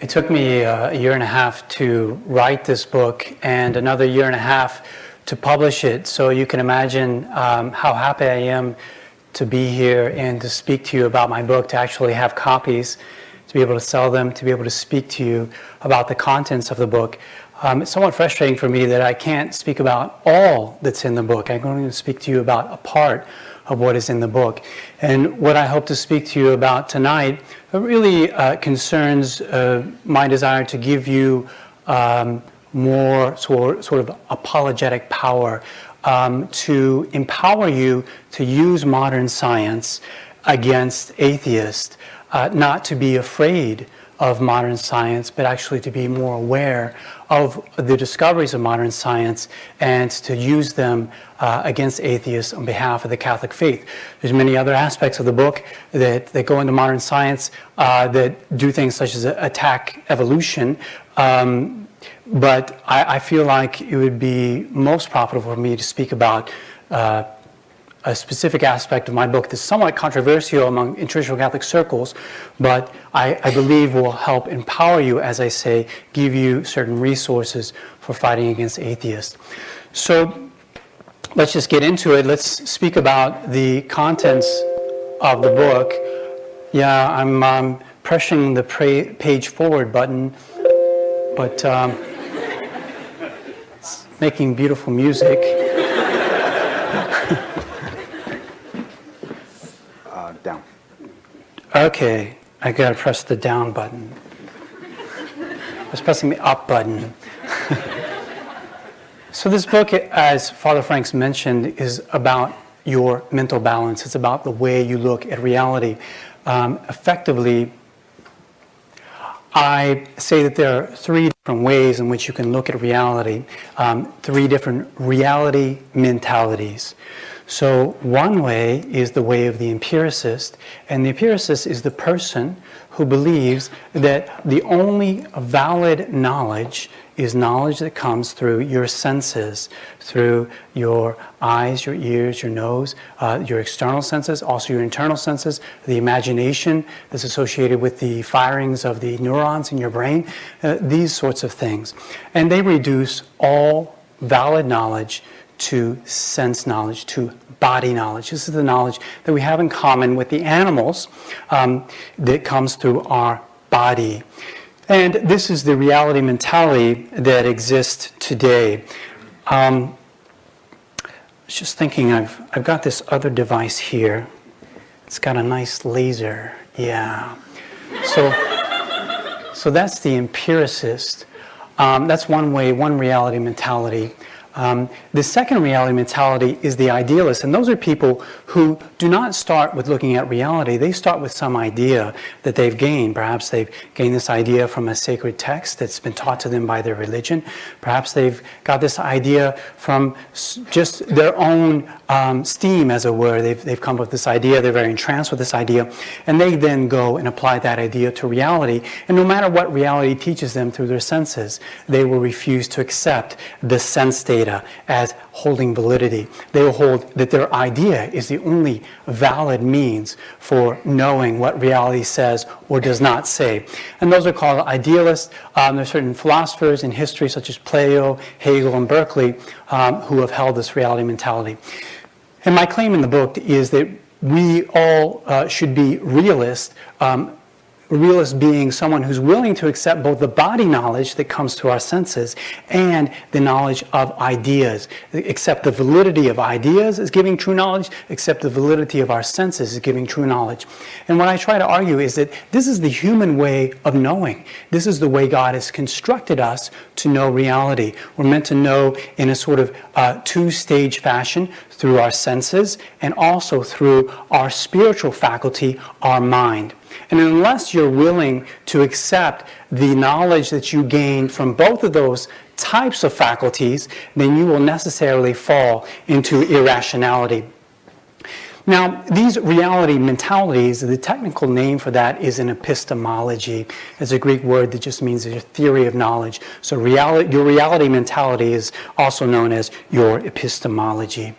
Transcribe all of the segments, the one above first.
It took me a year and a half to write this book and another year and a half to publish it. So you can imagine how happy I am to be here and to speak to you about my book, to actually have copies, to be able to sell them, to be able to speak to you about the contents of the book. It's somewhat frustrating for me that I can't speak about all that's in the book. I'm going to speak to you about a part of what is in the book. And what I hope to speak to you about tonight really concerns my desire to give you more sort of apologetic power, to empower you to use modern science against atheists, not to be afraid of modern science, but actually to be more aware of the discoveries of modern science and to use them against atheists on behalf of the Catholic faith. There's many other aspects of the book that go into modern science that do things such as attack evolution, but I feel like it would be most profitable for me to speak about a specific aspect of my book that's somewhat controversial among in traditional Catholic circles, but I believe will help empower you, as I say, give you certain resources for fighting against atheists. So let's just get into it. Let's speak about the contents of the book. Yeah, I'm pressing the page forward button, but it's making beautiful music. Down. Okay, I gotta press the down button. I was pressing the up button. So this book, as Father Franks mentioned, is about your mental balance. It's about the way you look at reality. Effectively, I say that there are three different ways in which you can look at reality, three different reality mentalities. So one way is the way of the empiricist, and the empiricist is the person who believes that the only valid knowledge is knowledge that comes through your senses, through your eyes, your ears, your nose, your external senses, also your internal senses, the imagination that's associated with the firings of the neurons in your brain, these sorts of things. And they reduce all valid knowledge to sense knowledge, to body knowledge. This is the knowledge that we have in common with the animals that comes through our body. And this is the reality mentality that exists today. I was just thinking, I've got this other device here. It's got a nice laser. Yeah. So that's the empiricist. That's one way, one reality mentality. The second reality mentality is the idealist, and those are people who do not start with looking at reality. They start with some idea that they've gained. Perhaps they've gained this idea from a sacred text that's been taught to them by their religion. Perhaps they've got this idea from just their own steam, as it were. They've come up with this idea, they're very entranced with this idea, and they then go and apply that idea to reality. And no matter what reality teaches them through their senses, they will refuse to accept the sense data as holding validity. They will hold that their idea is the only valid means for knowing what reality says or does not say. And those are called idealists. There are certain philosophers in history, such as Plato, Hegel, and Berkeley, who have held this reality mentality. And my claim in the book is that we all should be realists. Realist being someone who's willing to accept both the body knowledge that comes through our senses and the knowledge of ideas. Accept the validity of ideas as giving true knowledge, accept the validity of our senses as giving true knowledge. And what I try to argue is that this is the human way of knowing. This is the way God has constructed us to know reality. We're meant to know in a sort of two-stage fashion through our senses and also through our spiritual faculty, our mind. And unless you're willing to accept the knowledge that you gain from both of those types of faculties, then you will necessarily fall into irrationality. Now, these reality mentalities, the technical name for that is an epistemology. It's a Greek word that just means a theory of knowledge. So your reality mentality is also known as your epistemology.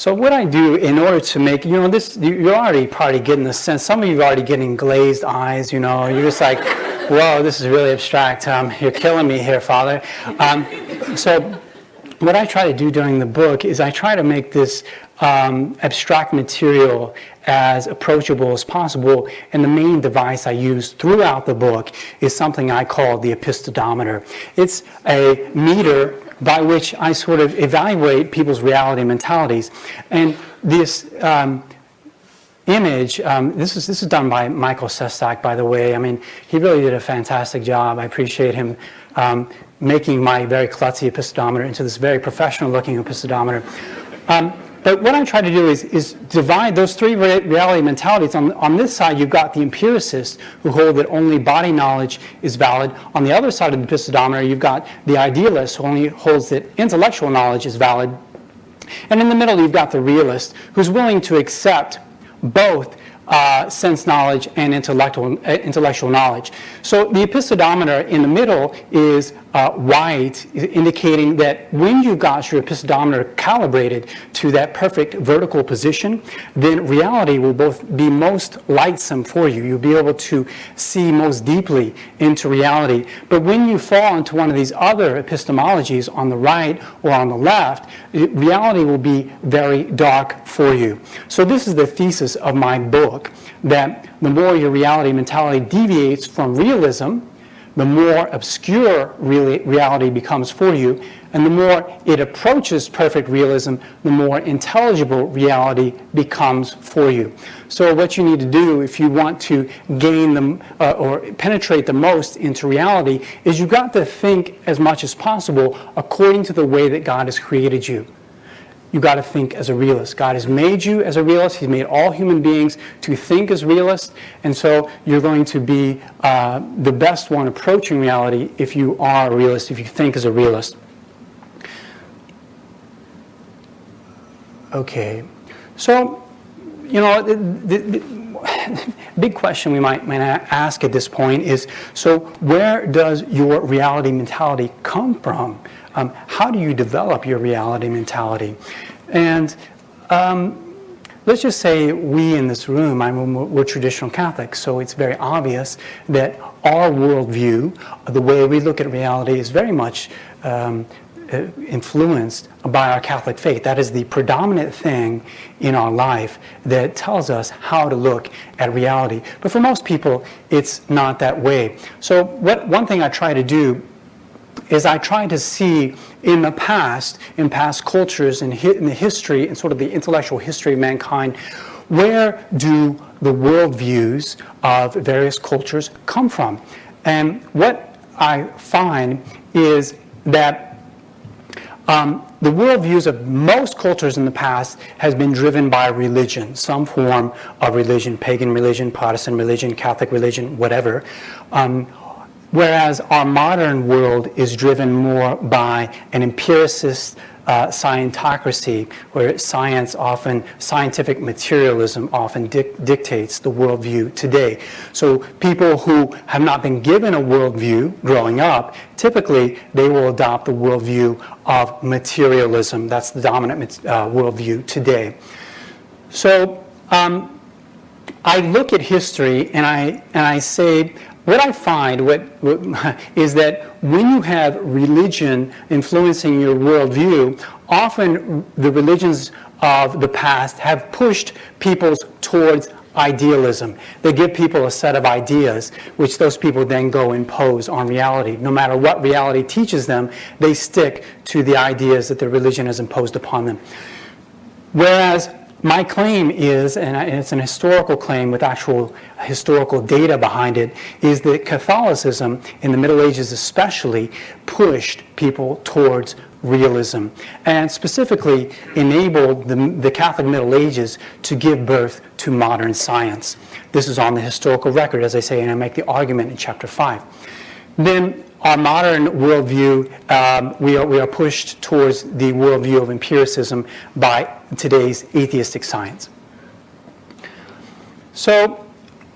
So what I do in order to make, this, you're already probably getting the sense, some of you are already getting glazed eyes, you're just like, whoa, this is really abstract. You're killing me here, Father. So what I try to do during the book is I try to make this abstract material as approachable as possible, and the main device I use throughout the book is something I call the epistodometer. It's a meter by which I sort of evaluate people's reality mentalities. And this image, this is done by Michael Sestak, by the way. I mean, he really did a fantastic job. I appreciate him making my very klutzy epistodometer into this very professional-looking epistodometer. But what I try to do is divide those three reality mentalities. On this side, you've got the empiricists who hold that only body knowledge is valid. On the other side of the epistodometer, you've got the idealist who only holds that intellectual knowledge is valid. And in the middle, you've got the realist who's willing to accept both sense knowledge and intellectual knowledge. So the epistodometer in the middle is white, indicating that when you've got your epistodometer calibrated to that perfect vertical position, then reality will both be most lightsome for you. You'll be able to see most deeply into reality. But when you fall into one of these other epistemologies on the right or on the left, reality will be very dark for you. So this is the thesis of my book, that the more your reality mentality deviates from realism, the more obscure reality becomes for you, and the more it approaches perfect realism, the more intelligible reality becomes for you. So what you need to do if you want to gain or penetrate the most into reality is you've got to think as much as possible according to the way that God has created you. You've got to think as a realist. God has made you as a realist. He's made all human beings to think as realists. And so you're going to be the best one approaching reality if you are a realist, if you think as a realist. Okay. So, the big question we might ask at this point is, so where does your reality mentality come from? How do you develop your reality mentality? And let's just say we in this room, we're traditional Catholics, so it's very obvious that our worldview, the way we look at reality, is very much influenced by our Catholic faith. That is the predominant thing in our life that tells us how to look at reality. But for most people, it's not that way. So one thing I try to do is I try to see in past cultures, in the history, and sort of the intellectual history of mankind, where do the worldviews of various cultures come from? And what I find is that the worldviews of most cultures in the past has been driven by religion, some form of religion, pagan religion, Protestant religion, Catholic religion, whatever. Whereas our modern world is driven more by an empiricist scientocracy, where scientific materialism often dictates the worldview today. So people who have not been given a worldview growing up, typically they will adopt the worldview of materialism. That's the dominant worldview today. So I look at history and I say, what I find is that when you have religion influencing your worldview, often the religions of the past have pushed people towards idealism. They give people a set of ideas, which those people then go impose on reality. No matter what reality teaches them, they stick to the ideas that the religion has imposed upon them. Whereas my claim is, and it's an historical claim with actual historical data behind it, is that Catholicism, in the Middle Ages especially, pushed people towards realism, and specifically enabled the Catholic Middle Ages to give birth to modern science. This is on the historical record, as I say, and I make the argument in Chapter 5. Then our modern worldview, we are pushed towards the worldview of empiricism by today's atheistic science. So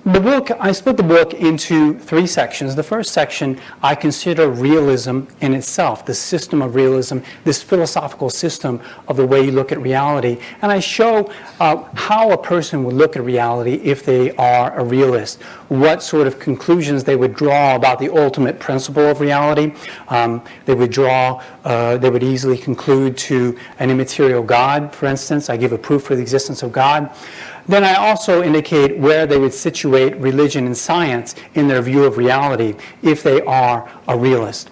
I split the book into three sections. The first section, I consider realism in itself, the system of realism, this philosophical system of the way you look at reality. And I show how a person would look at reality if they are a realist, what sort of conclusions they would draw about the ultimate principle of reality. They would easily conclude to an immaterial God, for instance. I give a proof for the existence of God. Then I also indicate where they would situate religion and science in their view of reality if they are a realist.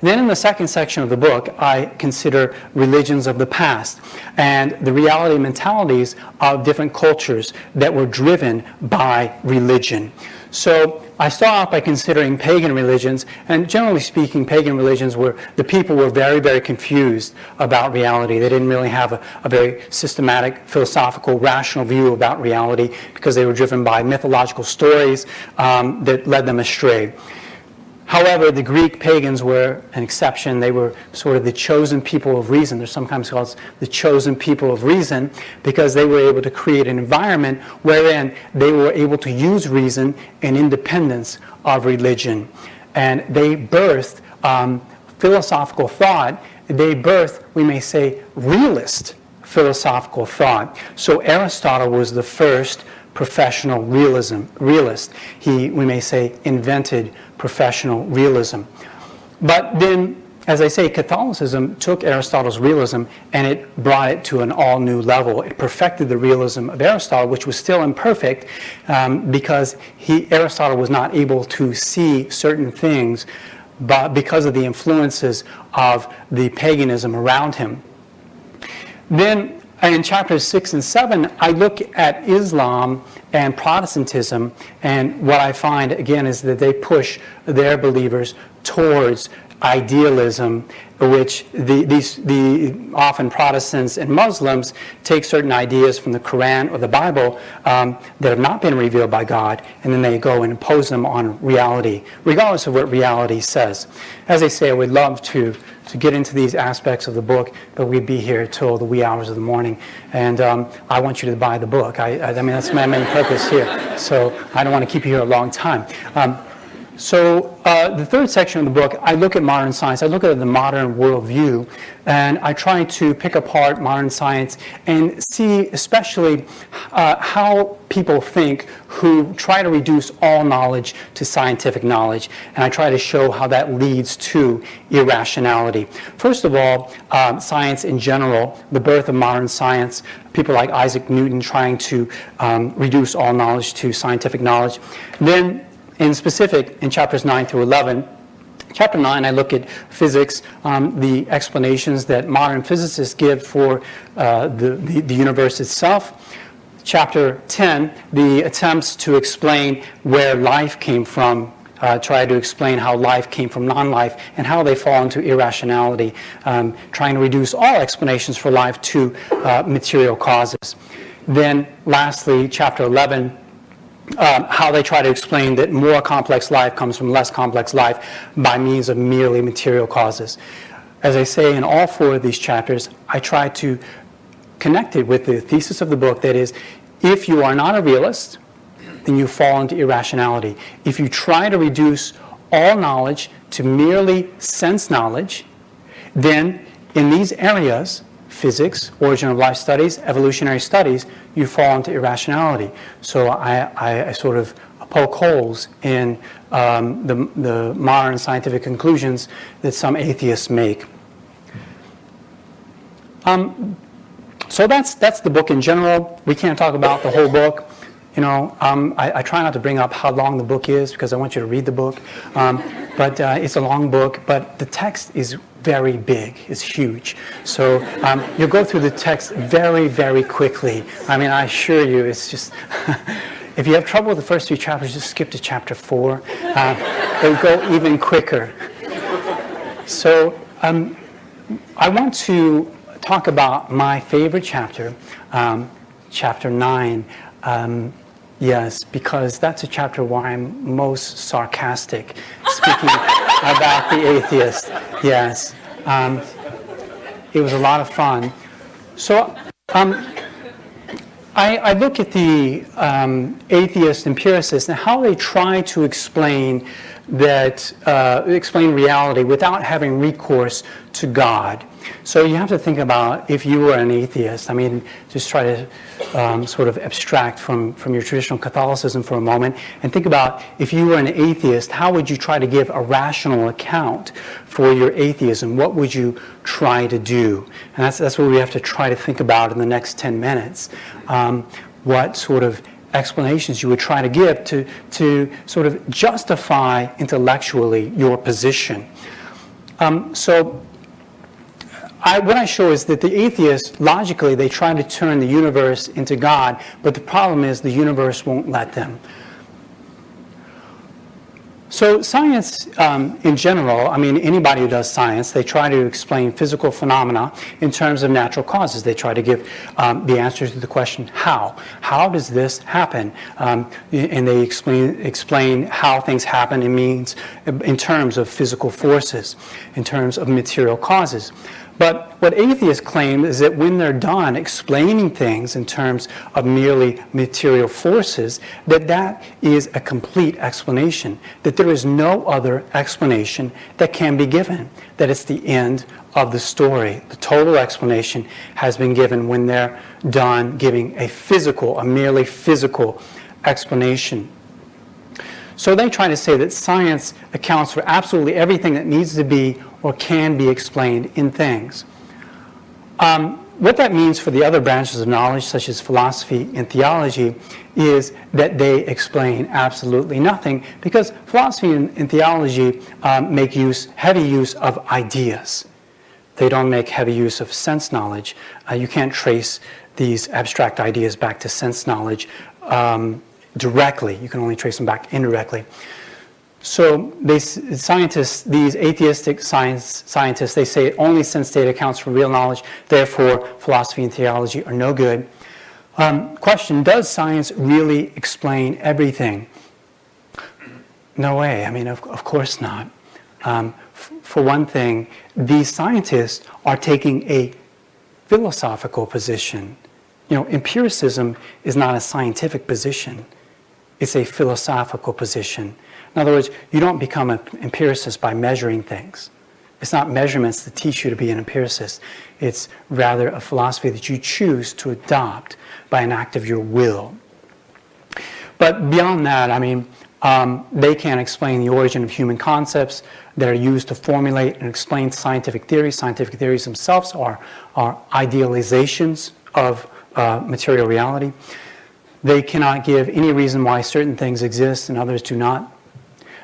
Then in the second section of the book, I consider religions of the past and the reality mentalities of different cultures that were driven by religion. So I start off by considering pagan religions, and generally speaking, pagan religions the people were very, very confused about reality. They didn't really have a very systematic, philosophical, rational view about reality because they were driven by mythological stories that led them astray. However, the Greek pagans were an exception. They were sort of the chosen people of reason. They're sometimes called the chosen people of reason because they were able to create an environment wherein they were able to use reason in independence of religion. And they birthed philosophical thought. They birthed, we may say, realist philosophical thought. So Aristotle was the first professional realist. He, we may say, invented professional realism. But then, as I say, Catholicism took Aristotle's realism and it brought it to an all-new level. It perfected the realism of Aristotle, which was still imperfect because Aristotle was not able to see certain things but because of the influences of the paganism around him. Then in chapters 6 and 7, I look at Islam and Protestantism, and what I find, again, is that they push their believers towards idealism, which the often Protestants and Muslims take certain ideas from the Quran or the Bible that have not been revealed by God, and then they go and impose them on reality, regardless of what reality says. As I say, I would love to get into these aspects of the book, but we'd be here till the wee hours of the morning, and I want you to buy the book. I mean, that's my main purpose here, so I don't want to keep you here a long time. So the third section of the book, I look at modern science. I look at the modern worldview, and I try to pick apart modern science and see especially how people think who try to reduce all knowledge to scientific knowledge. And I try to show how that leads to irrationality. First of all, science in general, the birth of modern science, people like Isaac Newton trying to reduce all knowledge to scientific knowledge. Then, in specific, in chapters 9 through 11, chapter 9, I look at physics, the explanations that modern physicists give for the universe itself. Chapter 10, the attempts to explain where life came from, try to explain how life came from non-life and how they fall into irrationality, trying to reduce all explanations for life to material causes. Then, lastly, chapter 11, how they try to explain that more complex life comes from less complex life by means of merely material causes. As I say in all four of these chapters, I try to connect it with the thesis of the book, that is, if you are not a realist, then you fall into irrationality. If you try to reduce all knowledge to merely sense knowledge, then in these areas, physics, origin of life studies, evolutionary studies, you fall into irrationality. So I sort of poke holes in the modern scientific conclusions that some atheists make. So that's the book in general. We can't talk about the whole book. You know, I try not to bring up how long the book is because I want you to read the book. But it's a long book, but the text is very big. It's huge. So you'll go through the text very, very quickly. I mean, I assure you, it's just... If you have trouble with the first few chapters, just skip to chapter 4. It'll go even quicker. So I want to talk about my favorite chapter, chapter 9. Yes, because that's a chapter where I'm most sarcastic, speaking about the atheist. Yes, it was a lot of fun. So I I look at the atheist empiricists and how they try to explain reality without having recourse to God. So you have to think about, if you were an atheist, I mean, just try to sort of abstract from your traditional Catholicism for a moment and think about, if you were an atheist, how would you try to give a rational account for your atheism? What would you try to do? And that's what we have to try to think about in the next 10 minutes. What sort of explanations you would try to give to sort of justify intellectually your position. What I show is that the atheists, logically, they try to turn the universe into God, but the problem is the universe won't let them. So science, in general, I mean, anybody who does science, they try to explain physical phenomena in terms of natural causes. They try to give the answers to the question, how? How does this happen? And they explain how things happen in terms of physical forces, in terms of material causes. But what atheists claim is that when they're done explaining things in terms of merely material forces, that is a complete explanation, that there is no other explanation that can be given, that it's the end of the story. The total explanation has been given when they're done giving a merely physical explanation. So they try to say that science accounts for absolutely everything that needs to be or can be explained in things. What that means for the other branches of knowledge, such as philosophy and theology, is that they explain absolutely nothing, because philosophy and theology make heavy use of ideas. They don't make heavy use of sense knowledge. You can't trace these abstract ideas back to sense knowledge directly. You can only trace them back indirectly. So these atheistic scientists, they say only sense data accounts for real knowledge, therefore philosophy and theology are no good. Question, does science really explain everything? No way. I mean, of course not. For one thing, these scientists are taking a philosophical position. Empiricism is not a scientific position. It's a philosophical position. In other words, you don't become an empiricist by measuring things. It's not measurements that teach you to be an empiricist. It's rather a philosophy that you choose to adopt by an act of your will. But beyond that, I mean, they can't explain the origin of human concepts that are used to formulate and explain scientific theories. Scientific theories themselves are idealizations of material reality. They cannot give any reason why certain things exist and others do not.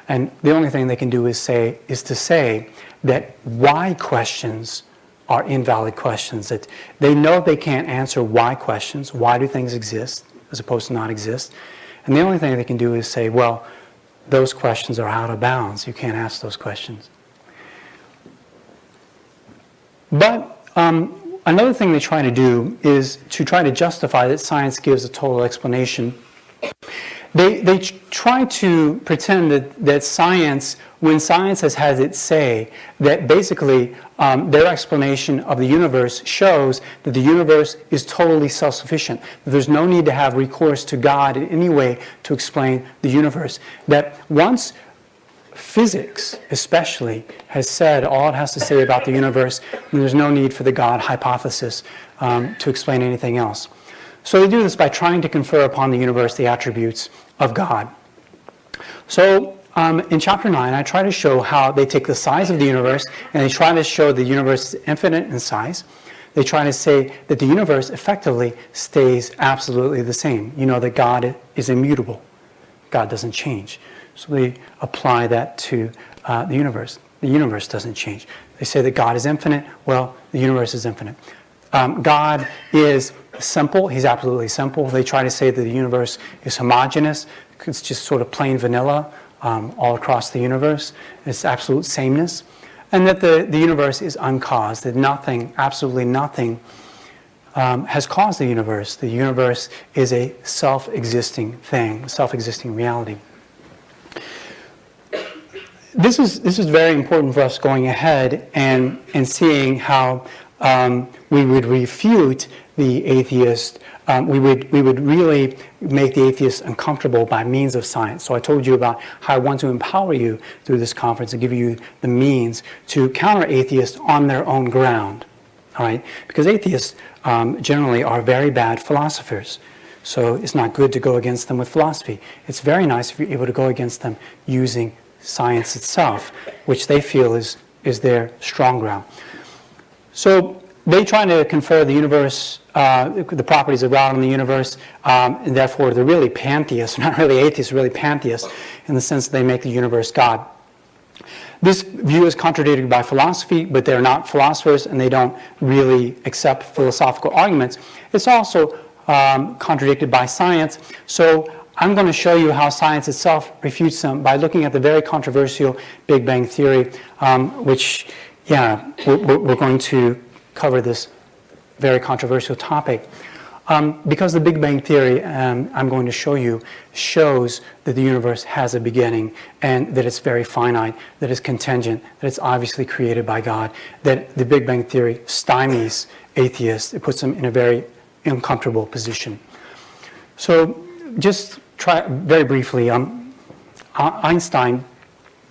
And the only thing they can do is to say that why questions are invalid questions, that they know they can't answer why questions, why do things exist as opposed to not exist. And the only thing they can do is say, well, those questions are out of bounds. You can't ask those questions. But another thing they try to do is to try to justify that science gives a total explanation. They try to pretend that science, when science has had its say, that basically their explanation of the universe shows that the universe is totally self-sufficient, that there's no need to have recourse to God in any way to explain the universe. That once physics, especially, has said all it has to say about the universe, then there's no need for the God hypothesis to explain anything else. So they do this by trying to confer upon the universe the attributes of God. So in chapter 9, I try to show how they take the size of the universe and they try to show the universe is infinite in size. They try to say that the universe effectively stays absolutely the same. That God is immutable. God doesn't change. So they apply that to the universe. The universe doesn't change. They say that God is infinite. Well, the universe is infinite. God is simple. He's absolutely simple. They try to say that the universe is homogeneous. It's just sort of plain vanilla all across the universe. It's absolute sameness. And that the universe is uncaused, that nothing, absolutely nothing, has caused the universe. The universe is a self-existing thing, self-existing reality. This is very important for us going ahead and seeing how we would refute the atheist we would really make the atheists uncomfortable by means of science. So I told you about how I want to empower you through this conference and give you the means to counter atheists on their own ground. All right? Because atheists generally are very bad philosophers. So it's not good to go against them with philosophy. It's very nice if you're able to go against them using science itself, which they feel is their strong ground. So they try to confer the universe, the properties of God on the universe, and therefore they're really pantheists, not really atheists, really pantheists, in the sense that they make the universe God. This view is contradicted by philosophy, but they're not philosophers and they don't really accept philosophical arguments. It's also contradicted by science. So I'm going to show you how science itself refutes them by looking at the very controversial Big Bang Theory, which, yeah, we're going to cover this very controversial topic. Because the Big Bang Theory, I'm going to show you, shows that the universe has a beginning and that it's very finite, that it's contingent, that it's obviously created by God, that the Big Bang Theory stymies atheists. It puts them in a very uncomfortable position. So just try very briefly, Einstein,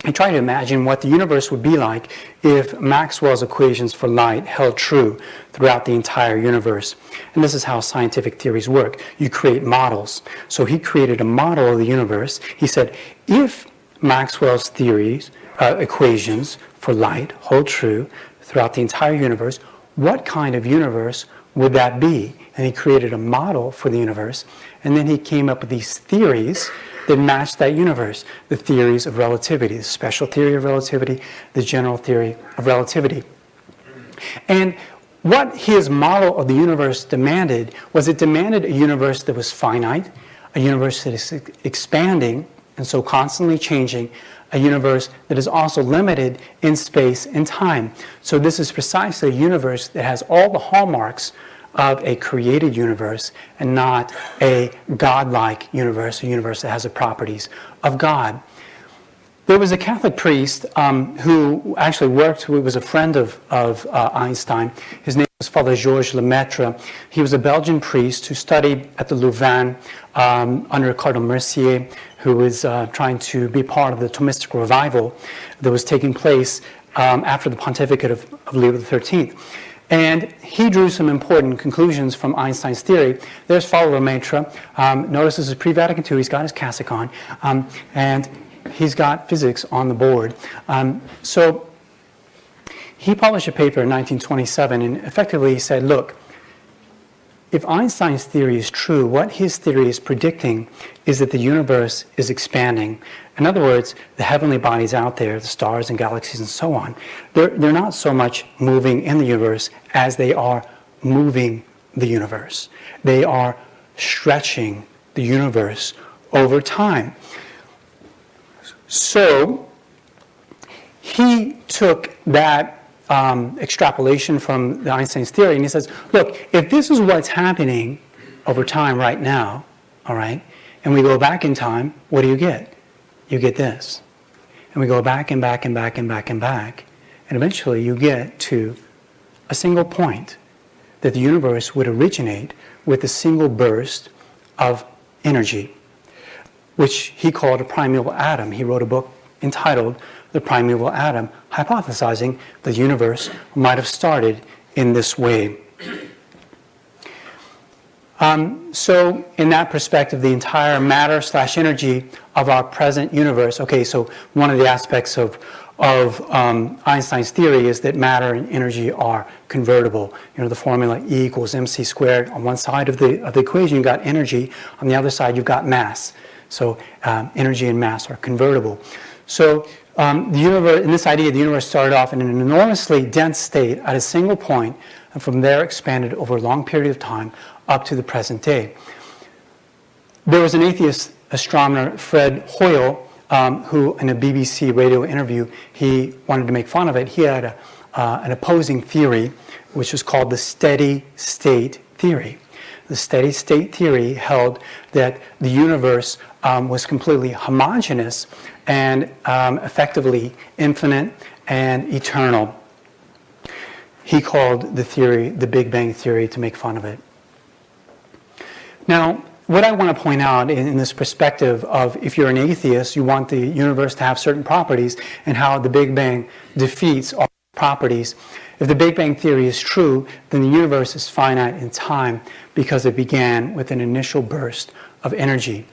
he tried to imagine what the universe would be like if Maxwell's equations for light held true throughout the entire universe. And this is how scientific theories work. You create models. So he created a model of the universe. He said, if Maxwell's theories, equations for light hold true throughout the entire universe, what kind of universe would that be? And he created a model for the universe, and then he came up with these theories that matched that universe. The theories of relativity, the special theory of relativity, the general theory of relativity. And what his model of the universe demanded was it demanded a universe that was finite, a universe that is expanding and so constantly changing, a universe that is also limited in space and time. So this is precisely a universe that has all the hallmarks of a created universe and not a godlike universe, a universe that has the properties of God. There was a Catholic priest who actually who was a friend of Einstein. His name was Father Georges Lemaitre. He was a Belgian priest who studied at the Louvain under Cardinal Mercier, who was trying to be part of the Thomistic revival that was taking place after the pontificate of Leo XIII. And he drew some important conclusions from Einstein's theory. There's Father Lemaitre. Notice this is pre-Vatican II. He's got his cassock on. And he's got physics on the board. So he published a paper in 1927, and effectively he said, look, if Einstein's theory is true, what his theory is predicting is that the universe is expanding. In other words, the heavenly bodies out there, the stars and galaxies and so on, they're not so much moving in the universe as they are moving the universe. They are stretching the universe over time. So he took that extrapolation from the Einstein's theory, and he says, look, if this is what's happening over time right now, all right, and we go back in time, what do you get? You get this. And we go back and back and back and back and back, and eventually you get to a single point that the universe would originate with a single burst of energy, which he called a primeval atom. He wrote a book entitled The Primeval Atom, hypothesizing the universe might have started in this way. So in that perspective, the entire matter/energy of our present universe, okay, so one of the aspects of Einstein's theory is that matter and energy are convertible. You know, the formula E equals mc squared. On one side of the equation, you've got energy. On the other side, you've got mass. So energy and mass are convertible. So the universe, in this idea, the universe started off in an enormously dense state at a single point, and from there expanded over a long period of time up to the present day. There was an atheist astronomer, Fred Hoyle, who in a BBC radio interview, he wanted to make fun of it. He had an opposing theory, which was called the steady state theory. The steady state theory held that the universe was completely homogeneous and effectively infinite and eternal. He called the theory the Big Bang Theory to make fun of it. Now, what I want to point out in this perspective of if you're an atheist, you want the universe to have certain properties and how the Big Bang defeats all properties. If the Big Bang theory is true, then the universe is finite in time because it began with an initial burst of energy.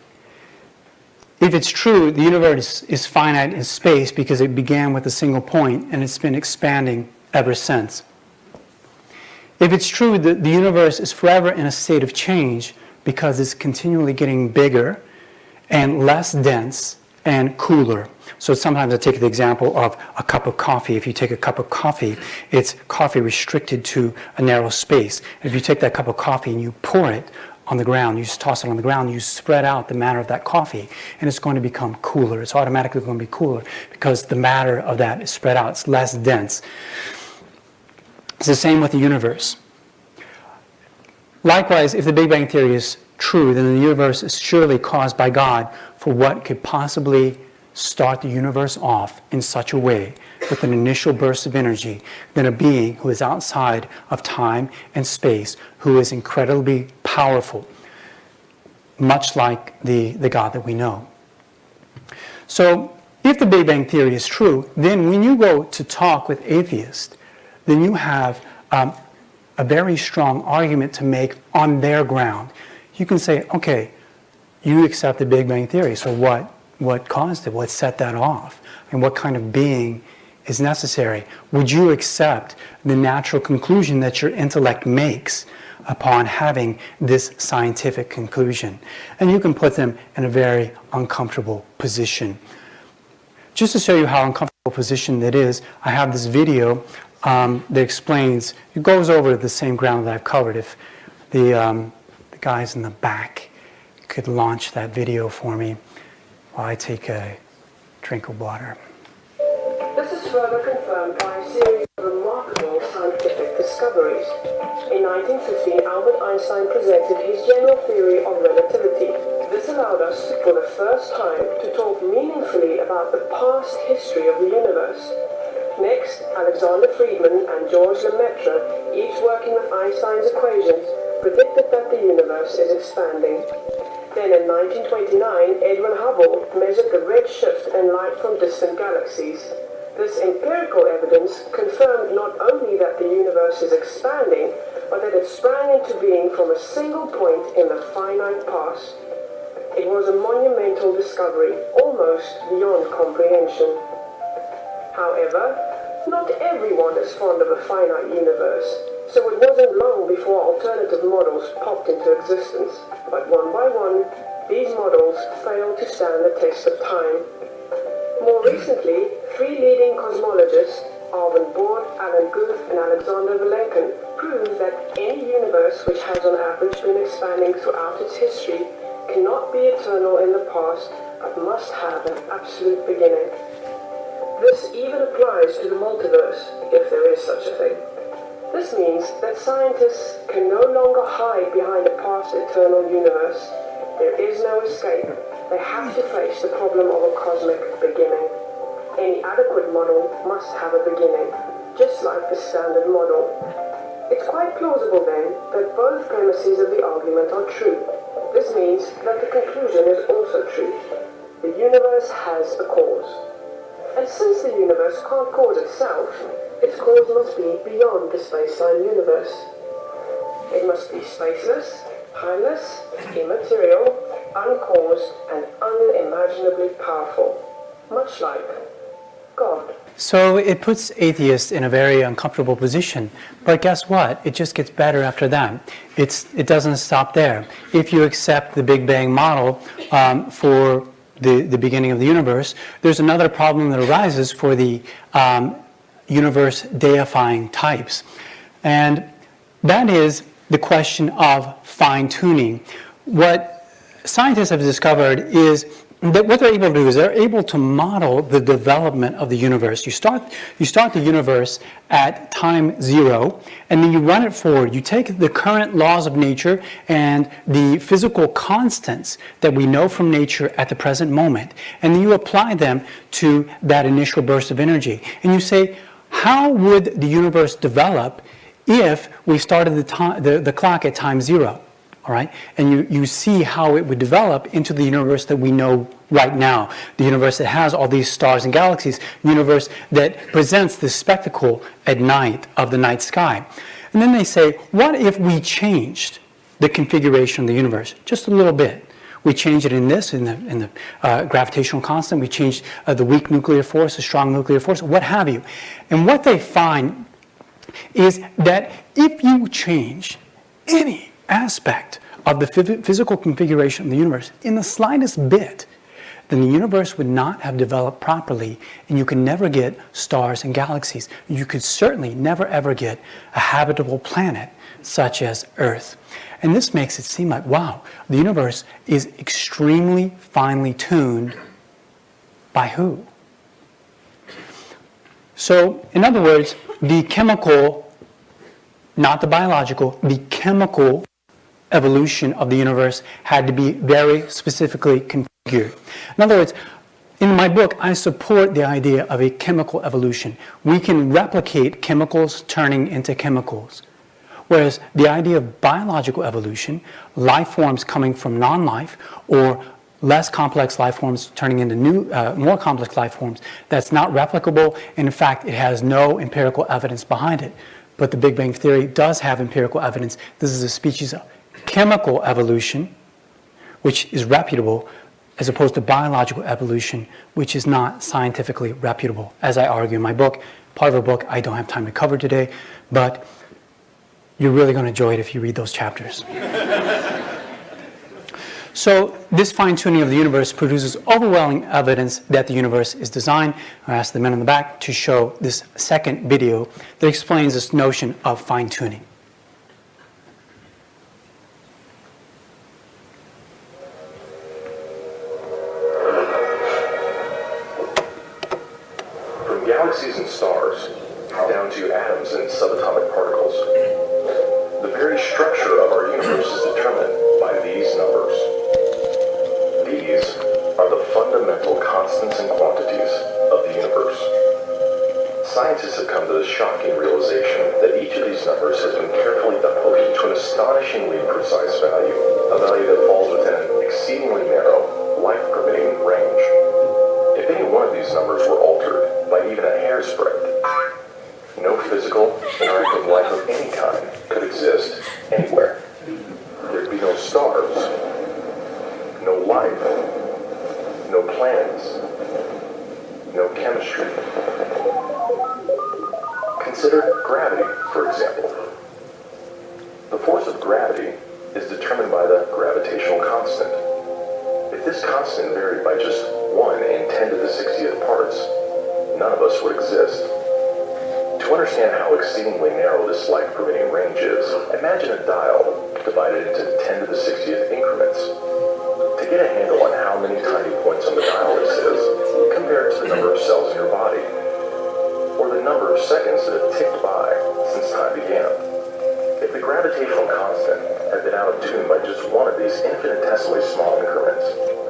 If it's true, the universe is finite in space because it began with a single point and it's been expanding ever since. If it's true that the universe is forever in a state of change because it's continually getting bigger and less dense and cooler. So sometimes I take the example of a cup of coffee. If you take a cup of coffee, it's coffee restricted to a narrow space. If you take that cup of coffee and you pour it on the ground, you just toss it on the ground, you spread out the matter of that coffee, and it's going to become cooler. It's automatically going to be cooler because the matter of that is spread out. It's less dense. It's the same with the universe. Likewise, if the Big Bang Theory is true, then the universe is surely caused by God for what could possibly start the universe off in such a way with an initial burst of energy than a being who is outside of time and space, who is incredibly powerful, much like the God that we know. So if the Big Bang Theory is true, then when you go to talk with atheists, then you have a very strong argument to make on their ground. You can say, okay, you accept the Big Bang Theory, so what caused it? What set that off? And what kind of being is necessary? Would you accept the natural conclusion that your intellect makes upon having this scientific conclusion? And you can put them in a very uncomfortable position. Just to show you how uncomfortable position that is, I have this video that explains, it goes over the same ground that I've covered. If the guys in the back could launch that video for me while I take a drink of water. This is further confirmed by a series of remarkable scientific discoveries. In 1950, Albert Einstein presented his general theory of relativity. This allowed us, for the first time, to talk meaningfully about the past history of the universe. Next, Alexander Friedman and George Lemaitre, each working with Einstein's equations, predicted that the universe is expanding. Then in 1929, Edwin Hubble measured the redshift in light from distant galaxies. This empirical evidence confirmed not only that the universe is expanding, but that it sprang into being from a single point in the finite past. It was a monumental discovery, almost beyond comprehension. However, not everyone is fond of a finite universe, so it wasn't long before alternative models popped into existence. But one by one, these models failed to stand the test of time. More recently, three leading cosmologists, Alvin Bohr, Alan Guth, and Alexander Vilenkin, proved that any universe which has on average been expanding throughout its history cannot be eternal in the past, but must have an absolute beginning. This even applies to the multiverse, if there is such a thing. This means that scientists can no longer hide behind a past eternal universe. There is no escape. They have to face the problem of a cosmic beginning. Any adequate model must have a beginning, just like the standard model. It's quite plausible then that both premises of the argument are true. This means that the conclusion is also true. The universe has a cause. And since the universe can't cause itself, its cause must be beyond the space-time universe. It must be spaceless, timeless, immaterial, uncaused, and unimaginably powerful, much like God. So it puts atheists in a very uncomfortable position. But guess what? It just gets better after that. It doesn't stop there. If you accept the Big Bang model for the beginning of the universe, there's another problem that arises for the universe deifying types. And that is the question of fine-tuning. What scientists have discovered is that what they're able to do is they're able to model the development of the universe. You start the universe at time 0, and then you run it forward. You take the current laws of nature and the physical constants that we know from nature at the present moment, and then you apply them to that initial burst of energy. And you say, how would the universe develop if we started the clock at time 0? all right? And you see how it would develop into the universe that we know right now, the universe that has all these stars and galaxies, universe that presents this spectacle at night of the night sky. And then they say, what if we changed the configuration of the universe just a little bit? We change it in the gravitational constant. We change the weak nuclear force, the strong nuclear force, what have you. And what they find is that if you change any aspect of the physical configuration of the universe in the slightest bit, then the universe would not have developed properly, and you can never get stars and galaxies. You could certainly never ever get a habitable planet such as Earth. And this makes it seem like, wow, the universe is extremely finely tuned by who? So, in other words, the chemical, not the biological, the chemical evolution of the universe had to be very specifically configured. In other words, in my book, I support the idea of a chemical evolution. We can replicate chemicals turning into chemicals. Whereas the idea of biological evolution, life forms coming from non-life, or less complex life forms turning into more complex life forms, that's not replicable, and in fact, it has no empirical evidence behind it. But the Big Bang Theory does have empirical evidence. This is a species of chemical evolution, which is reputable, as opposed to biological evolution, which is not scientifically reputable, as I argue in my book. Part of a book I don't have time to cover today, but you're really going to enjoy it if you read those chapters. So this fine-tuning of the universe produces overwhelming evidence that the universe is designed. I asked the men in the back to show this second video that explains this notion of fine-tuning. From galaxies and stars down to atoms and subatomic particles, the very structure of our universe is determined by these numbers. These are the fundamental constants and quantities of the universe. Scientists have come to the shocking realization that each of these numbers has been carefully dialed to an astonishingly precise value, a value that falls within an exceedingly narrow, life-permitting range. If any one of these numbers were altered by even a hair's breadth, no physical, interactive life of any kind could exist anywhere. There'd be no stars, no life, no planets, no chemistry. Consider gravity, for example. The force of gravity is determined by the gravitational constant. If this constant varied by just 1 in 10 to the 60th parts, none of us would exist. To understand how exceedingly narrow this life-permitting range is, imagine a dial divided into 10 to the 60th increments. To get a handle on how many tiny points on the dial this is, compare it to the number of cells in your body, or the number of seconds that have ticked by since time began. If the gravitational constant had been out of tune by just one of these infinitesimally small increments,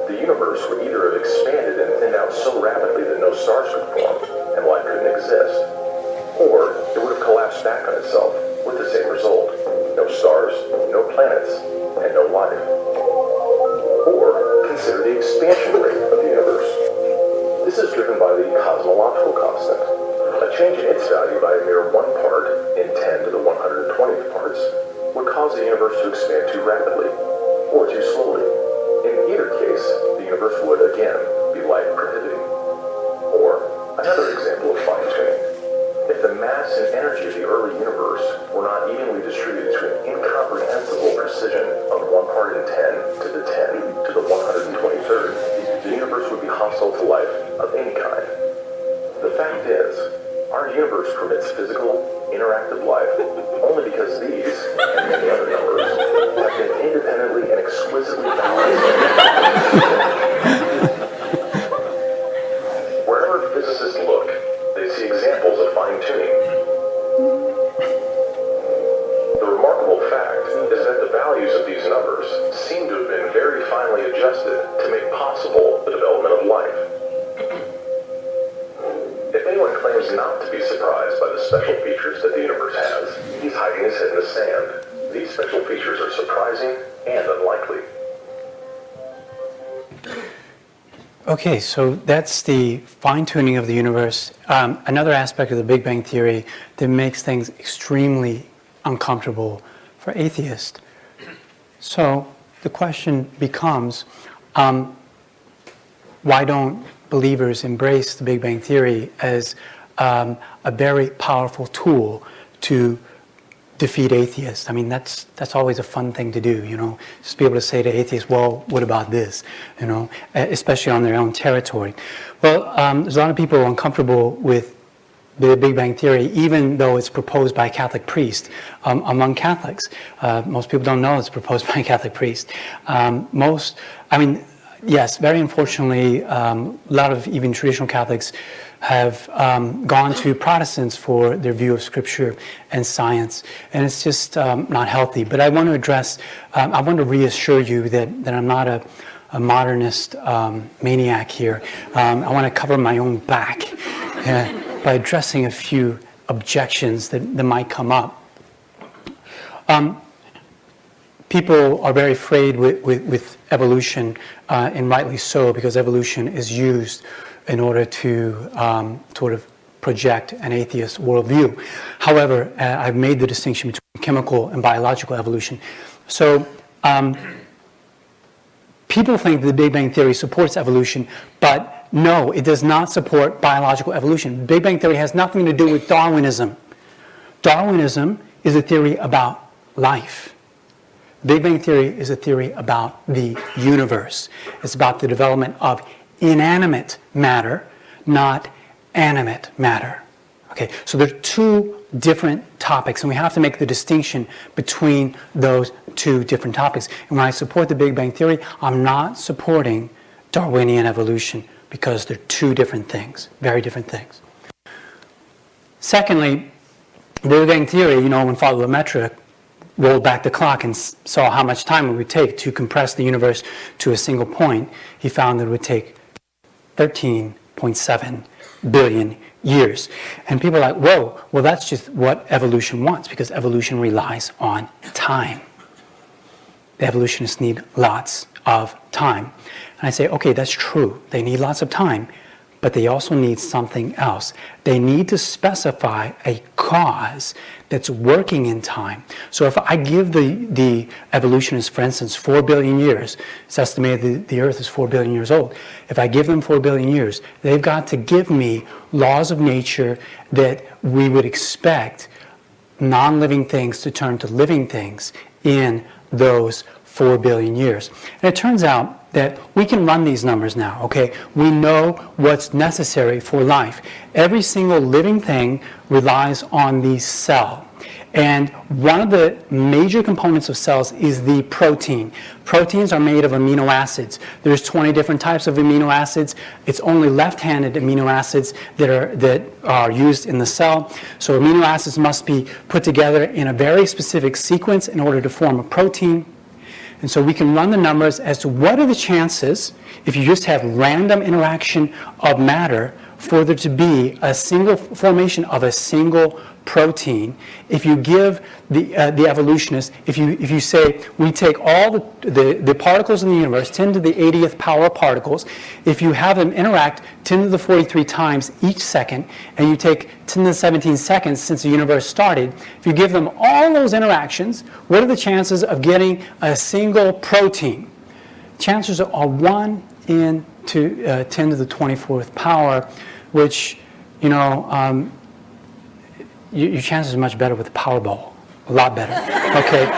the universe would either have expanded and thinned out so rapidly that no stars could form and life couldn't exist, or it would have collapsed back on itself with the same result: no stars, no planets, and no life. Or consider the expansion rate of the universe. This is driven by the cosmological constant. A change in its value by a mere 1 part in 10 to the 120th parts would cause the universe to expand too rapidly, or too slowly. In either case, the universe would again be life prohibiting. Or another example of fine-tuning. If the mass and energy of the early universe were not evenly distributed to an incomprehensible precision of 1 part in 10 to the 10 to the 123rd, the universe would be hostile to life of any kind. The fact is, our universe permits physical, interactive life only because these, and many other numbers, have been independently and exquisitely balanced. Wherever physicists look, they see examples of fine-tuning. The remarkable fact is that the values of these numbers seem to have been very finely adjusted to make possible the development of life. If anyone claims not to be surprised by the special features that the universe has, he's hiding his head in the sand. These special features are surprising surprising and unlikely. Okay, so that's the fine-tuning of the universe. Another aspect of the Big Bang Theory that makes things extremely uncomfortable for atheists. So the question becomes, why don't believers embrace the Big Bang Theory as a very powerful tool to defeat atheists? I mean, that's always a fun thing to do, just be able to say to atheists, well, what about this, especially on their own territory. Well, there's a lot of people uncomfortable with the Big Bang Theory, even though it's proposed by a Catholic priest among Catholics. Most people don't know it's proposed by a Catholic priest. Yes, very unfortunately, a lot of even traditional Catholics have gone to Protestants for their view of Scripture and science, and it's just not healthy. But I want to address, I want to reassure you that I'm not a modernist maniac here. I want to cover my own back by addressing a few objections that might come up. People are very afraid with evolution, and rightly so, because evolution is used in order to sort of project an atheist worldview. However, I've made the distinction between chemical and biological evolution. So people think the Big Bang Theory supports evolution, but no, it does not support biological evolution. Big Bang Theory has nothing to do with Darwinism. Darwinism is a theory about life. Big Bang Theory is a theory about the universe. It's about the development of inanimate matter, not animate matter. Okay, so there are two different topics, and we have to make the distinction between those two different topics. And when I support the Big Bang Theory, I'm not supporting Darwinian evolution, because they're two different things, very different things. Secondly, the Big Bang Theory, when Father Lemaitre rolled back the clock and saw how much time it would take to compress the universe to a single point, he found that it would take 13.7 billion years. And people are like, whoa, well, that's just what evolution wants, because evolution relies on time. The evolutionists need lots of time. And I say, okay, that's true. They need lots of time, but they also need something else. They need to specify a cause that's working in time. So if I give the evolutionists, for instance, 4 billion years, it's estimated the Earth is 4 billion years old. If I give them 4 billion years, they've got to give me laws of nature that we would expect non-living things to turn to living things in those 4 billion years. And it turns out that we can run these numbers now, okay? We know what's necessary for life. Every single living thing relies on the cell. And one of the major components of cells is the protein. Proteins are made of amino acids. There's 20 different types of amino acids. It's only left-handed amino acids that are used in the cell. So amino acids must be put together in a very specific sequence in order to form a protein. And so we can run the numbers as to what are the chances, if you just have random interaction of matter, for there to be a single formation of a single protein. If you give the evolutionists, if you say we take all the particles in the universe, 10 to the 80th power particles, if you have them interact 10 to the 43 times each second, and you take 10 to the 17 seconds since the universe started, if you give them all those interactions, what are the chances of getting a single protein? Chances are 1 in 10 to the 24th power, which, your chances are much better with the Powerball, a lot better. Okay,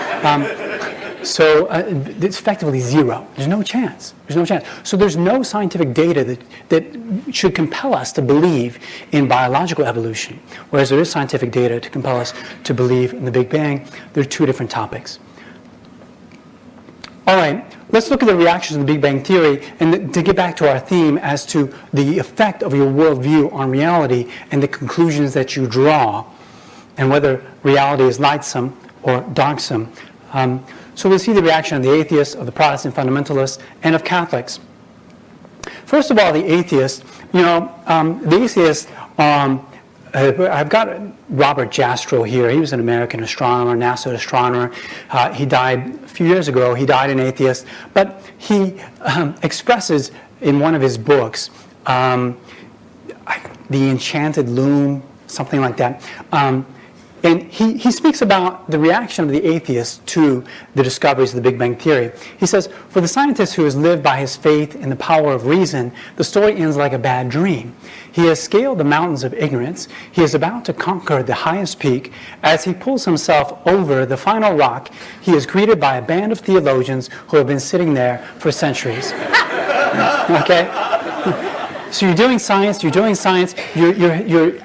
so it's effectively zero. There's no chance. There's no chance. So there's no scientific data that should compel us to believe in biological evolution, whereas there is scientific data to compel us to believe in the Big Bang. They're two different topics. All right, let's look at the reactions of the Big Bang Theory, and to get back to our theme as to the effect of your worldview on reality and the conclusions that you draw, and whether reality is lightsome or darksome. So we'll see the reaction of the atheists, of the Protestant fundamentalists, and of Catholics. First of all, the atheists, I've got Robert Jastrow here. He was an American astronomer, NASA astronomer. He died a few years ago. He died an atheist. But he expresses in one of his books, The Enchanted Loom, something like that. And he speaks about the reaction of the atheists to the discoveries of the Big Bang Theory. He says, for the scientist who has lived by his faith in the power of reason, the story ends like a bad dream. He has scaled the mountains of ignorance. He is about to conquer the highest peak. As he pulls himself over the final rock, he is greeted by a band of theologians who have been sitting there for centuries. Okay? So you're doing science, you're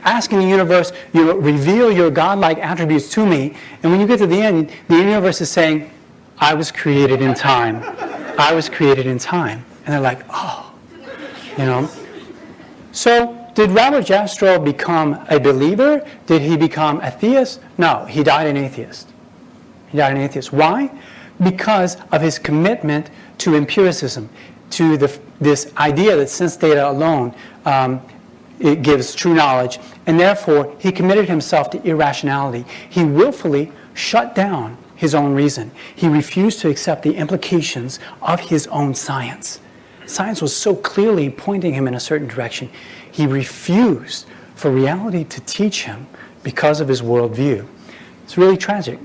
asking the universe, reveal your godlike attributes to me, and when you get to the end, the universe is saying, I was created in time. I was created in time. And they're like, oh, So did Robert Jastrow become a believer? Did he become a theist? No, he died an atheist. He died an atheist. Why? Because of his commitment to empiricism, to this idea that sense data alone it gives true knowledge, and therefore he committed himself to irrationality. He willfully shut down his own reason. He refused to accept the implications of his own science. Science was so clearly pointing him in a certain direction. He refused for reality to teach him because of his worldview. It's really tragic.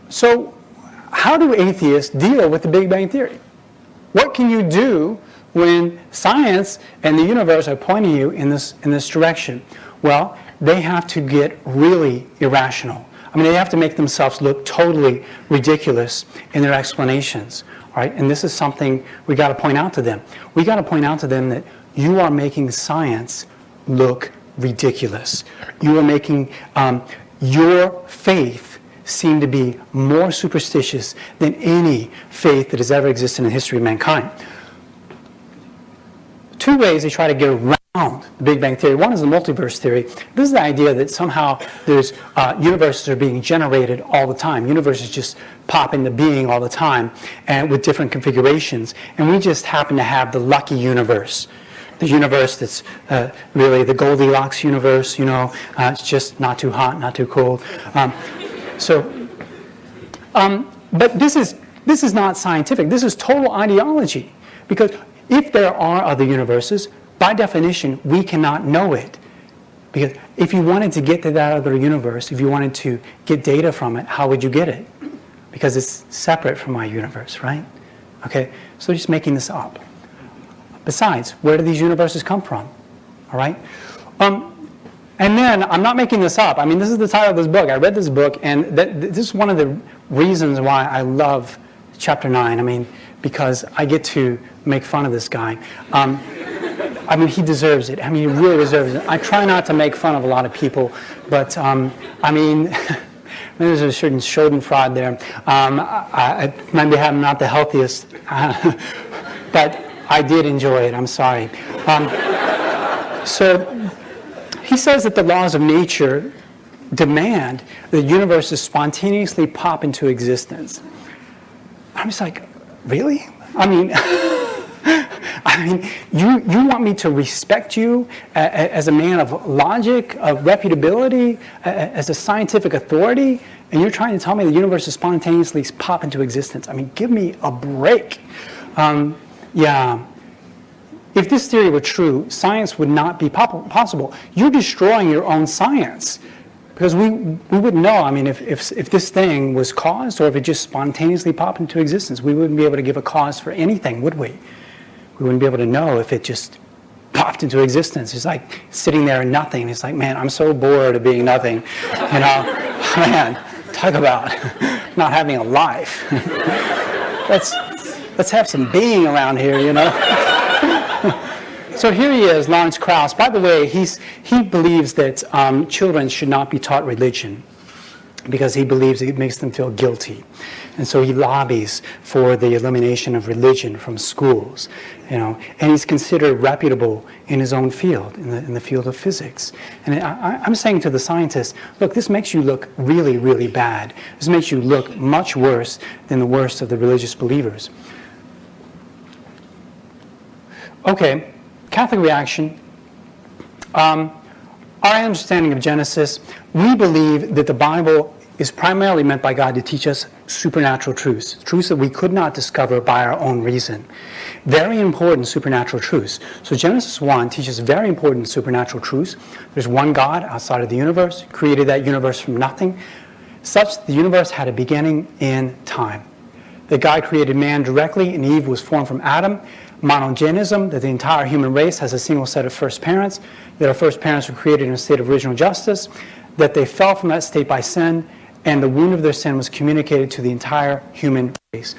So how do atheists deal with the Big Bang Theory? What can you do when science and the universe are pointing you in this direction? Well, they have to get really irrational. I mean, they have to make themselves look totally ridiculous in their explanations. All right? And this is something we got to point out to them. We got to point out to them that you are making science look ridiculous. You are making your faith seem to be more superstitious than any faith that has ever existed in the history of mankind. Two ways they try to get around the Big Bang Theory. One is the multiverse theory. This is the idea that somehow there's universes are being generated all the time. Universes just pop into being all the time and with different configurations. And we just happen to have the lucky universe. The universe that's really the Goldilocks universe, it's just not too hot, not too cold. But this is not scientific. This is total ideology. Because if there are other universes, by definition, we cannot know it. Because if you wanted to get to that other universe, if you wanted to get data from it, how would you get it? Because it's separate from our universe, right? Okay, so they're just making this up. Besides, where do these universes come from? All right? And then, I'm not making this up. I mean, this is the title of this book. I read this book, and this is one of the reasons why I love Chapter 9. I mean, because I get to make fun of this guy. I mean, he deserves it. I mean, he really deserves it. I try not to make fun of a lot of people, but, I mean, there's a certain Schadenfreude there. Maybe I'm not the healthiest, but I did enjoy it. I'm sorry. So he says that the laws of nature demand that universes spontaneously pop into existence. I'm just like, really? I mean, you want me to respect you as a man of logic, of reputability, as a scientific authority, and you're trying to tell me the universes spontaneously pop into existence? I mean, give me a break. Yeah. If this theory were true, science would not be possible. You're destroying your own science. Because we wouldn't know, I mean, if this thing was caused or if it just spontaneously popped into existence, we wouldn't be able to give a cause for anything, would we? We wouldn't be able to know if it just popped into existence. It's like sitting there and nothing. It's like, man, I'm so bored of being nothing. Man, talk about not having a life. Let's have some being around here, So here he is, Lawrence Krauss. By the way, he believes that children should not be taught religion because he believes it makes them feel guilty. And so he lobbies for the elimination of religion from schools, and he's considered reputable in his own field, in the field of physics. And I'm saying to the scientists, look, this makes you look really, really bad. This makes you look much worse than the worst of the religious believers. Okay. Catholic reaction. Our understanding of Genesis, we believe that the Bible is primarily meant by God to teach us supernatural truths, truths that we could not discover by our own reason. Very important supernatural truths. So Genesis 1 teaches very important supernatural truths. There's one God outside of the universe, created that universe from nothing, such that the universe had a beginning in time. That God created man directly, and Eve was formed from Adam. Monogenism, that the entire human race has a single set of first parents, that our first parents were created in a state of original justice, that they fell from that state by sin, and the wound of their sin was communicated to the entire human race.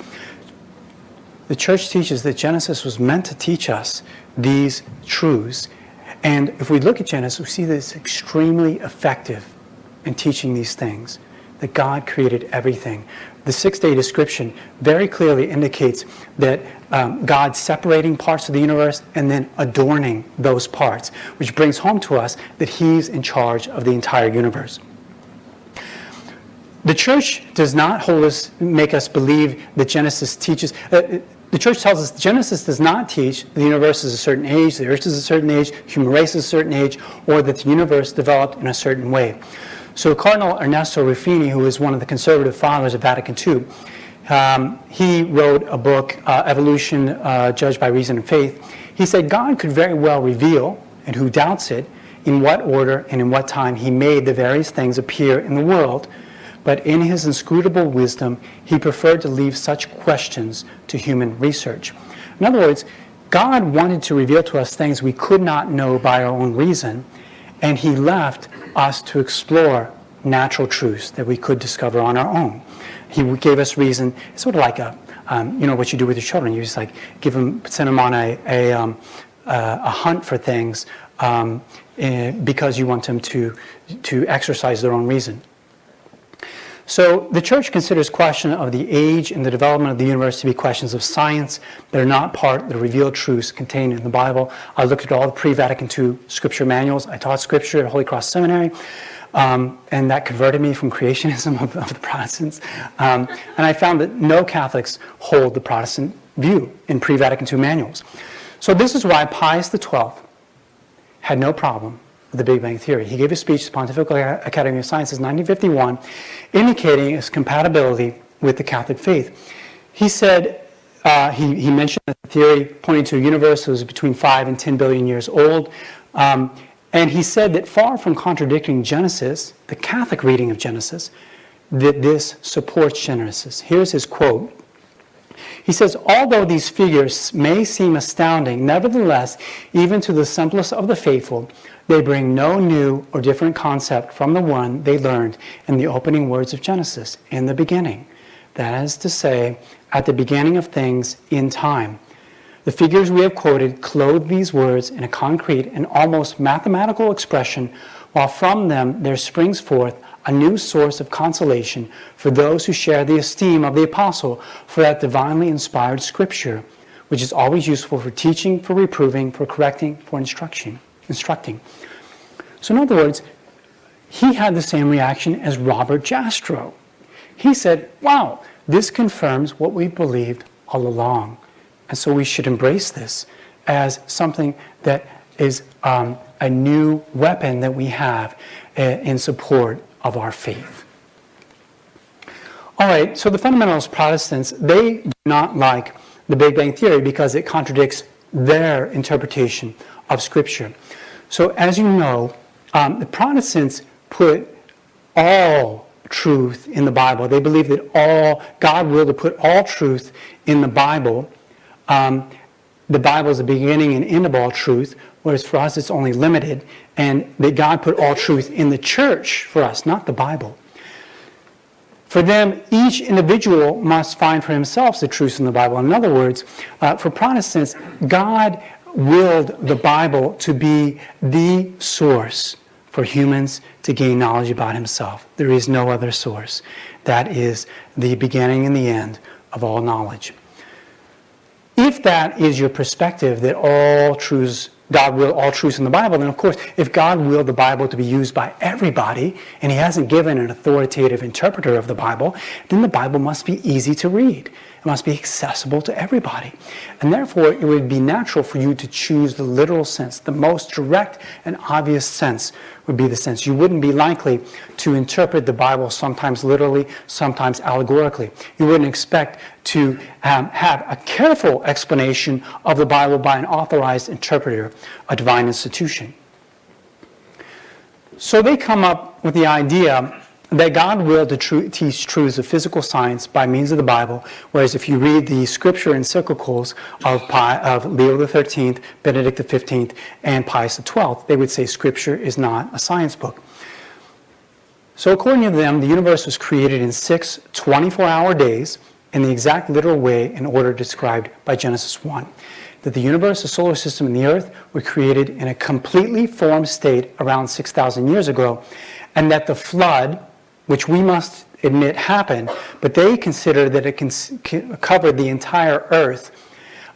The church teaches that Genesis was meant to teach us these truths. And if we look at Genesis, we see that it's extremely effective in teaching these things, that God created everything. The six-day description very clearly indicates that God separating parts of the universe and then adorning those parts, which brings home to us that He's in charge of the entire universe. The church does not make us believe that Genesis teaches. The church tells us Genesis does not teach the universe is a certain age, the earth is a certain age, human race is a certain age, or that the universe developed in a certain way. So Cardinal Ernesto Ruffini, who is one of the conservative fathers of Vatican II, he wrote a book, Evolution Judged by Reason and Faith. He said God could very well reveal, and who doubts it, in what order and in what time He made the various things appear in the world, but in His inscrutable wisdom, He preferred to leave such questions to human research. In other words, God wanted to reveal to us things we could not know by our own reason, and He left us to explore natural truths that we could discover on our own. He gave us reason. It's sort of like what you do with your children. You just like send them on a hunt for things because you want them to exercise their own reason. So the church considers question of the age and the development of the universe to be questions of science. They're not part of the revealed truths contained in the Bible. I looked at all the pre-Vatican II scripture manuals. I taught scripture at Holy Cross Seminary, and that converted me from creationism of the Protestants. And I found that no Catholics hold the Protestant view in pre-Vatican II manuals. So this is why Pius XII had no problem with the Big Bang Theory. He gave a speech to the Pontifical Academy of Sciences in 1951, indicating its compatibility with the Catholic faith. He said, he mentioned that the theory pointed to a universe that was between 5 and 10 billion years old, and he said that far from contradicting Genesis, the Catholic reading of Genesis, that this supports Genesis. Here's his quote. He says, although these figures may seem astounding, nevertheless, even to the simplest of the faithful, they bring no new or different concept from the one they learned in the opening words of Genesis, in the beginning. That is to say, at the beginning of things in time. The figures we have quoted clothe these words in a concrete and almost mathematical expression, while from them there springs forth a new source of consolation for those who share the esteem of the apostle for that divinely inspired scripture, which is always useful for teaching, for reproving, for correcting, for instructing. So in other words, he had the same reaction as Robert Jastrow. He said, wow, this confirms what we believed all along. And so we should embrace this as something that is a new weapon that we have in support of our faith. All right, so the fundamentalist Protestants, they do not like the Big Bang Theory because it contradicts their interpretation of Scripture. So as you know, the Protestants put all truth in the Bible. They believe that God willed to put all truth in the Bible. The Bible is the beginning and end of all truth, whereas for us it's only limited, and that God put all truth in the church for us, not the Bible. For them, each individual must find for himself the truth in the Bible. In other words, for Protestants, God willed the Bible to be the source for humans to gain knowledge about Himself. There is no other source. That is the beginning and the end of all knowledge. If that is your perspective, that God willed all truths in the Bible, then of course, if God willed the Bible to be used by everybody, and He hasn't given an authoritative interpreter of the Bible, then the Bible must be easy to read. It must be accessible to everybody. And therefore, it would be natural for you to choose the literal sense. The most direct and obvious sense would be the sense. You wouldn't be likely to interpret the Bible sometimes literally, sometimes allegorically. You wouldn't expect to have a careful explanation of the Bible by an authorized interpreter, a divine institution. So they come up with the idea that God willed to teach truths of physical science by means of the Bible, whereas if you read the scripture encyclicals of Leo XIII, Benedict XV, and Pius XII, they would say Scripture is not a science book. So according to them, the universe was created in 6 24-hour days in the exact literal way and order described by Genesis 1. That the universe, the solar system, and the earth were created in a completely formed state around 6,000 years ago, and that the flood, which we must admit happened, but they consider that it covered the entire earth,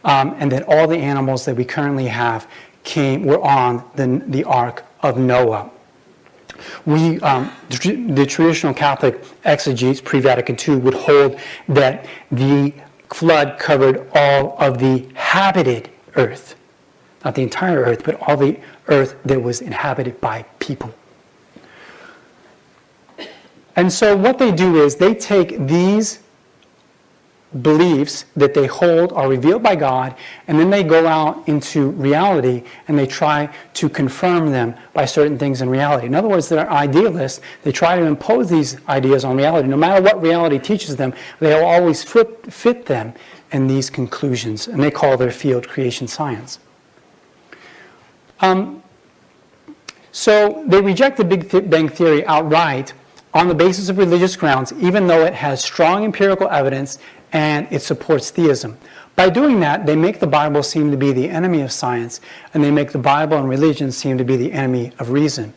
and that all the animals that we currently have were on the Ark of Noah. The traditional Catholic exegetes pre-Vatican II would hold that the flood covered all of the habited earth. Not the entire earth, but all the earth that was inhabited by people. And so what they do is they take these beliefs that they hold are revealed by God, and then they go out into reality and they try to confirm them by certain things in reality. In other words, they're idealists. They try to impose these ideas on reality. No matter what reality teaches them, they'll always fit them in these conclusions, and they call their field creation science. So they reject the Big Bang Theory outright on the basis of religious grounds, even though it has strong empirical evidence and it supports theism. By doing that, they make the Bible seem to be the enemy of science, and they make the Bible and religion seem to be the enemy of reason.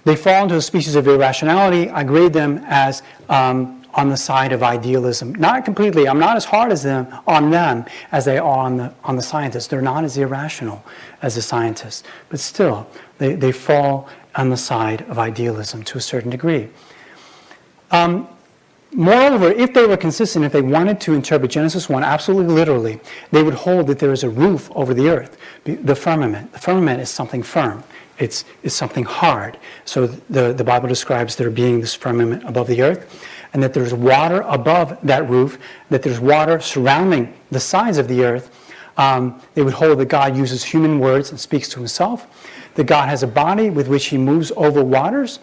They fall into a species of irrationality. I grade them as on the side of idealism. Not completely. I'm not as hard as them as they are on the scientists. They're not as irrational as the scientists. But still, they fall on the side of idealism to a certain degree. Moreover, if they were consistent, if they wanted to interpret Genesis 1 absolutely literally, they would hold that there is a roof over the earth, the firmament. The firmament is something firm. It's something hard. So the Bible describes there being this firmament above the earth, and that there's water above that roof, that there's water surrounding the sides of the earth. They would hold that God uses human words and speaks to himself, that God has a body with which he moves over waters,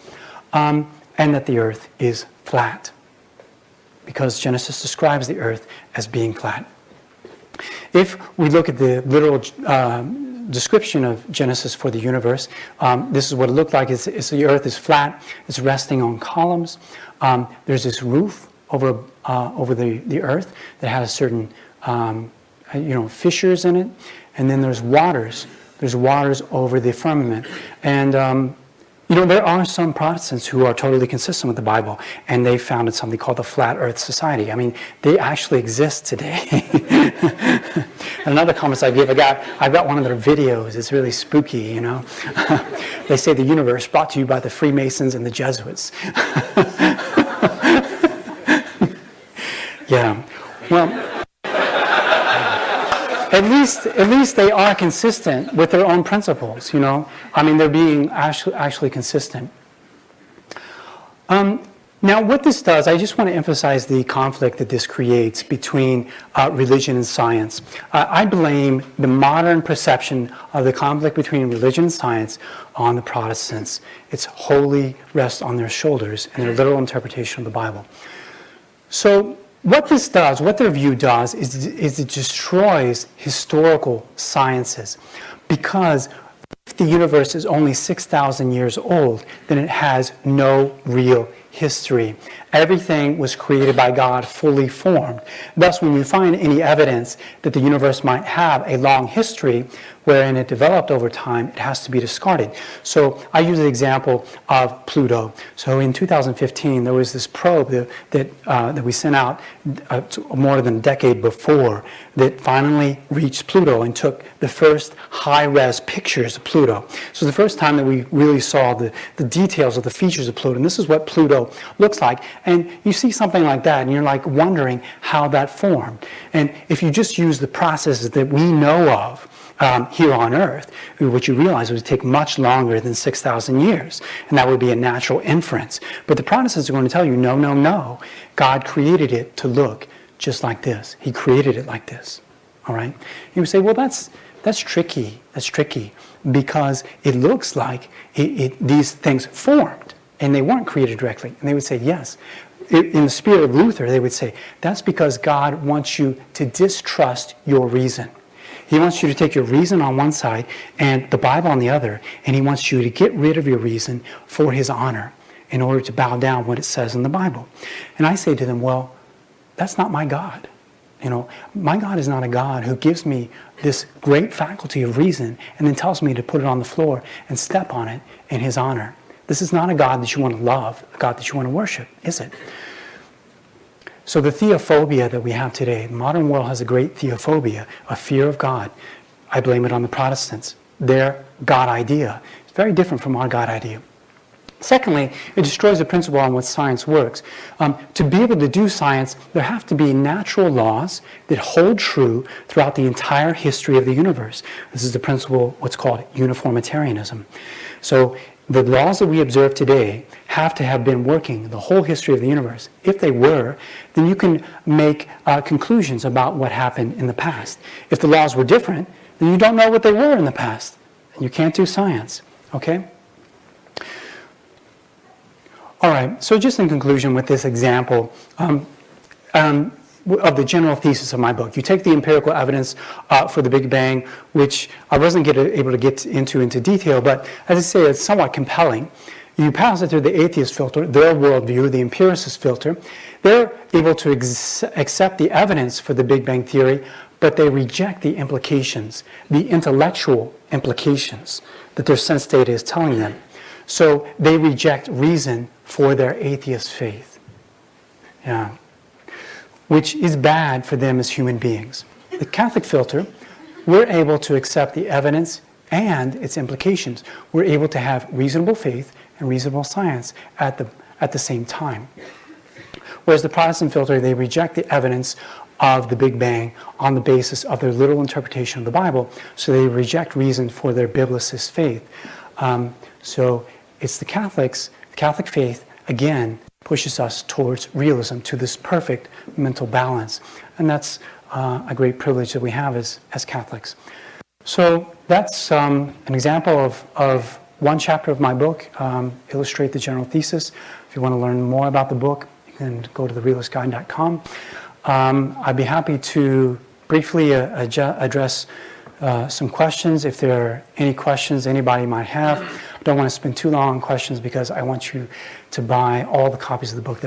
and that the earth is flat, because Genesis describes the earth as being flat. If we look at the literal description of Genesis for the universe, this is what it looked like. It's the earth is flat. It's resting on columns. There's this roof over the earth that has certain fissures in it, and then there's waters. There's waters over the firmament, and there are some Protestants who are totally consistent with the Bible, and they founded something called the Flat Earth Society. I mean, they actually exist today. And another comment I give, I've got one of their videos. It's really spooky, They say the universe brought to you by the Freemasons and the Jesuits. Yeah. Well, at least they are consistent with their own principles, I mean, they're being actually consistent. Now, what this does, I just want to emphasize the conflict that this creates between religion and science. I blame the modern perception of the conflict between religion and science on the Protestants. It's wholly rests on their shoulders and their literal interpretation of the Bible. So, what this does, what their view does, is it destroys historical sciences. Because if the universe is only 6,000 years old, then it has no real history. Everything was created by God fully formed. Thus, when you find any evidence that the universe might have a long history, wherein it developed over time, it has to be discarded. So I use the example of Pluto. So in 2015, there was this probe that we sent out more than a decade before that finally reached Pluto and took the first high-res pictures of Pluto. So the first time that we really saw the details of the features of Pluto. And this is what Pluto looks like. And you see something like that, and you're like wondering how that formed. And if you just use the processes that we know of here on Earth, what you realize would take much longer than 6,000 years. And that would be a natural inference. But the Protestants are going to tell you, no, no, no. God created it to look just like this. He created it like this. All right? You would say, well, that's tricky. That's tricky because it looks like these things formed and they weren't created directly. And they would say, yes. In the spirit of Luther, they would say, that's because God wants you to distrust your reason. He wants you to take your reason on one side and the Bible on the other, and he wants you to get rid of your reason for his honor in order to bow down what it says in the Bible. And I say to them, well, that's not my God. You know, my God is not a God who gives me this great faculty of reason and then tells me to put it on the floor and step on it in his honor. This is not a God that you want to love, a God that you want to worship, is it? So the theophobia that we have today, the modern world has a great theophobia, a fear of God. I blame it on the Protestants. Their God idea is very different from our God idea. Secondly, it destroys the principle on which science works. To be able to do science, there have to be natural laws that hold true throughout the entire history of the universe. This is the principle, what's called uniformitarianism. So the laws that we observe today have to have been working the whole history of the universe. If they were, then you can make conclusions about what happened in the past. If the laws were different, then you don't know what they were in the past. And you can't do science, okay? All right, so just in conclusion with this example of the general thesis of my book, you take the empirical evidence for the Big Bang, which I wasn't able to get into detail, but as I say, it's somewhat compelling. You pass it through the atheist filter, their worldview, the empiricist filter. They're able to accept the evidence for the Big Bang theory, but they reject the implications, the intellectual implications that their sense data is telling them. So they reject reason for their atheist faith. Yeah. Which is bad for them as human beings. The Catholic filter, we're able to accept the evidence and its implications. We're able to have reasonable faith and reasonable science at the same time. Whereas the Protestant filter, they reject the evidence of the Big Bang on the basis of their literal interpretation of the Bible, so they reject reason for their biblicist faith. So it's the Catholic faith, again, pushes us towards realism, to this perfect mental balance. And that's a great privilege that we have as Catholics. So that's an example of one chapter of my book, Illustrate the General Thesis. If you want to learn more about the book, you can go to therealistguide.com. I'd be happy to briefly address some questions, if there are any questions anybody might have. I don't want to spend too long on questions because I want you to buy all the copies of the book there.